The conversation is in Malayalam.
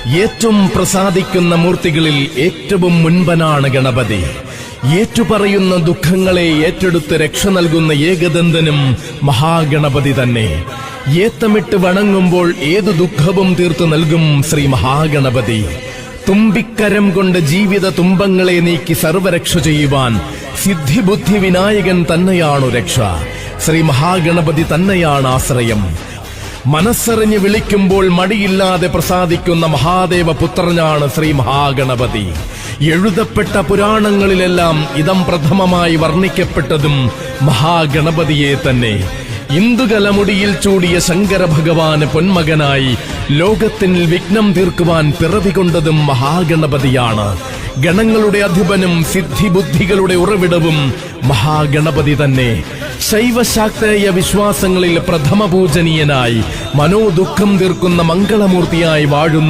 ഏറ്റവും പ്രസാദിക്കുന്ന മൂർത്തികളിൽ ഏറ്റവും മുൻപനാണ് ഗണപതി. ഏറ്റുപറയുന്ന ദുഃഖങ്ങളെ ഏറ്റെടുത്ത് രക്ഷ നൽകുന്ന ഏകദന്തനും മഹാഗണപതി തന്നെ. ഏത്തമിട്ട് വണങ്ങുമ്പോൾ ഏതു ദുഃഖവും തീർത്തു നൽകും ശ്രീ മഹാഗണപതി. തുമ്പിക്കരം കൊണ്ട് ജീവിത തുമ്പങ്ങളെ നീക്കി സർവരക്ഷ ചെയ്യുവാൻ സിദ്ധിബുദ്ധി വിനായകൻ തന്നെയാണു രക്ഷ. ശ്രീ മഹാഗണപതി തന്നെയാണ് ആശ്രയം. മനസ്സറിഞ്ഞ് വിളിക്കുമ്പോൾ മടിയില്ലാതെ പ്രസാദിക്കുന്ന മഹാദേവ പുത്രനാണ് ശ്രീ മഹാഗണപതി. എഴുതപ്പെട്ട പുരാണങ്ങളിലെല്ലാം ഇതം പ്രഥമമായി വർണ്ണിക്കപ്പെട്ടതും മഹാഗണപതിയെ തന്നെ. ഇന്ദുകലമുടിയിൽ ചൂടിയ ശങ്കര ഭഗവാന് പൊന്മകനായി ലോകത്തിൽ വിഘ്നം തീർക്കുവാൻ പിറവികൊണ്ടതും മഹാഗണപതിയാണ്. ഗണങ്ങളുടെ അധിപനും സിദ്ധിബുദ്ധികളുടെ ഉറവിടവും മഹാഗണപതി തന്നെ. ശൈവശാക്തേയ വിശ്വാസങ്ങളിൽ പ്രഥമ പൂജനീയനായി മനോദുഃഖം തീർക്കുന്ന മംഗളമൂർത്തിയായി വാഴുന്നു